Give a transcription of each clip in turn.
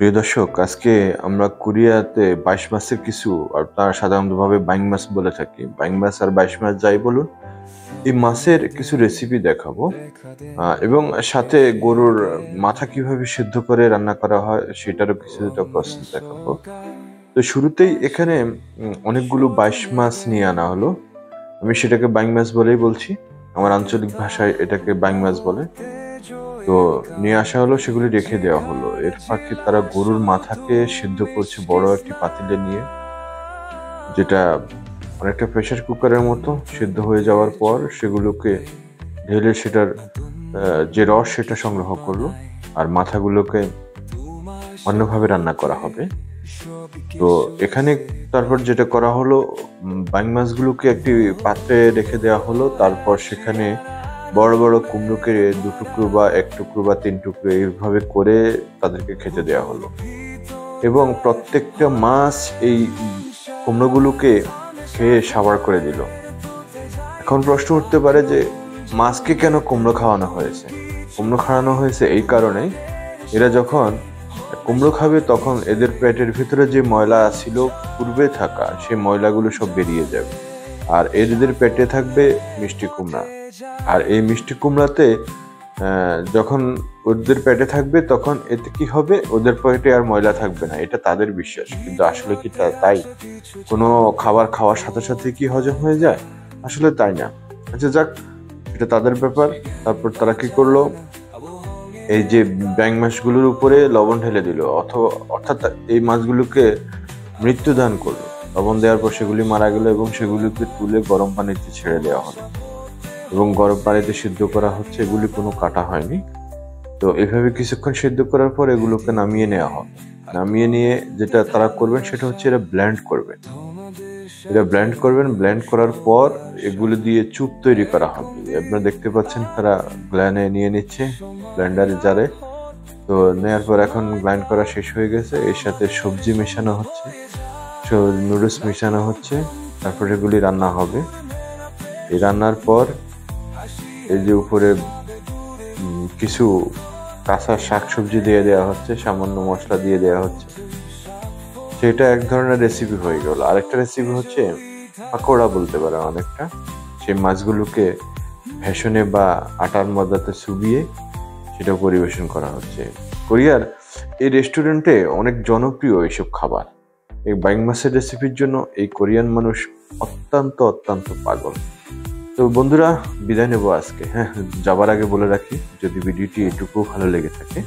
প্রিয় দর্শক, আজকে আমরা কোরিয়াতে 22 মাসের কিছু আপনারা সাধারণতভাবে বাইং মাছ বলে থাকি। বাইং মাছ আর 22 মাছ যাই বলুন, এই মাছের কিছু রেসিপি দেখাবো এবং সাথে গরুর মাথা কিভাবে সিদ্ধ করে রান্না করা হয় সেটারও কিছুটা প্রসেস দেখাবো। তো শুরুতেই এখানে অনেকগুলো 22 মাছ নিয়ে আনা হলো। আমি সেটাকে বাইং মাছ বলেই বলছি। আমার আঞ্চলিক ভাষায় এটাকে বাইং মাছ বলে। তো নিয়ে আসা হলো, সেগুলি রেখে দেওয়া হলো। এর ফাঁকে তারা গরুর মাথাকে সিদ্ধ করছে বড় একটি পাতিলে নিয়ে, যেটা অনেকটা প্রেসার কুকারের মতো। সিদ্ধ হয়ে যাওয়ার পর সেগুলোকে ঢেলে সেটার যে রস সেটা সংগ্রহ করলো, আর মাথাগুলোকে অন্যভাবে রান্না করা হবে। তো এখানে তারপর যেটা করা হলো, বাইং মাছগুলোকে একটি পাত্রে রেখে দেওয়া হলো। তারপর সেখানে বড় বড় কুমড়োকে 2 টুকরো বা 1 টুকরো বা 3 টুকরো এইভাবে করে তাদেরকে খেতে দেওয়া হলো, এবং প্রত্যেকটা মাছ এই কুমড়োগুলোকে খেয়ে সাবার করে দিল। এখন প্রশ্ন উঠতে পারে যে মাছকে কেন কুমড়ো খাওয়ানো হয়েছে? কুমড়ো খাওয়ানো হয়েছে এই কারণে, এরা যখন কুমড়ো খাবে তখন এদের পেটের ভিতরে যে ময়লা ছিল পূর্বে থাকা, সেই ময়লাগুলো সব বেরিয়ে যাবে, আর এদের পেটে থাকবে মিষ্টি কুমড়া। আর এই মিষ্টি কুমড়াতে যখন ওদের পেটে থাকবে তখন এতে কি হবে, ওদের পেটে আর ময়লা থাকবে না। এটা তাদের বিশ্বাস, কিন্তু আসলে কি তাই? কোনো খাবার খাওয়ার সাথে সাথে কি হজম হয়ে যায়? আসলে তাই না। আচ্ছা যাক, এটা তাদের ব্যাপার। তারপর তারা কি করলো, এই যে ব্যাং মাছগুলোর উপরে লবণ ঢেলে দিল, অর্থাৎ এই মাছগুলোকে মৃত্যুদান করলো। লবণ দেওয়ার পর সেগুলি মারা গেল এবং সেগুলিকে তুলে গরম পানিতে ছেড়ে দেওয়া হলো, এবং গরম পানিতে সিদ্ধ করা হচ্ছে। এগুলি কোনো কাটা হয়নি। তো এভাবে কিছুক্ষণ সিদ্ধ করার পর এগুলোকে নামিয়ে নেওয়া হবে। নামিয়ে নিয়ে যেটা তারা করবেন সেটা হচ্ছে এরা ব্লেন্ড করবেন। ব্লেন্ড করার পর এগুলো দিয়ে চুপ তৈরি করা হবে। আপনারা দেখতে পাচ্ছেন তারা গ্ল্যানে নিয়ে নিচ্ছে, ব্লেন্ডারে জারে। তো নেওয়ার পর এখন গ্রাইন্ড করা শেষ হয়ে গেছে। এর সাথে সবজি মেশানো হচ্ছে, নুডলস মেশানো হচ্ছে। তারপর এগুলি রান্না হবে। এই রান্নার পর এই যে উপরে কিছু কাঁচা শাকসবজি দিয়ে দেওয়া হচ্ছে, সামান্য মশলা দিয়ে দেওয়া হচ্ছে। সেটা এক ধরনের রেসিপি হয়ে গেল। আরেকটা রেসিপি হচ্ছে পাকোড়া বলতে পারে অনেকটা। সেই মাছগুলোকে ভেষনে বা আটার ময়দাতে চুবিয়ে সেটা পরিবেশন করা হচ্ছে। কোরিয়ার এই রেস্টুরেন্টে অনেক জনপ্রিয় এইসব খাবার। এই বাইং মাছের রেসিপির জন্য এই কোরিয়ান মানুষ অত্যন্ত পাগল। তো বন্ধুরা, বিদায় নেব আজকে। হ্যাঁ, যাবার আগে বলে রাখি, যদি ভিডিওটি এটুকু ভালো লেগে থাকে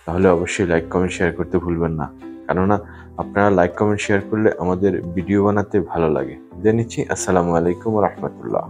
তাহলে অবশ্যই লাইক কমেন্ট শেয়ার করতে ভুলবেন না। কেননা আপনারা লাইক কমেন্ট শেয়ার করলে আমাদের ভিডিও বানাতে ভালো লাগে। বিদায় নিচ্ছি। আসসালামু আলাইকুম ওয়া রাহমাতুল্লাহ।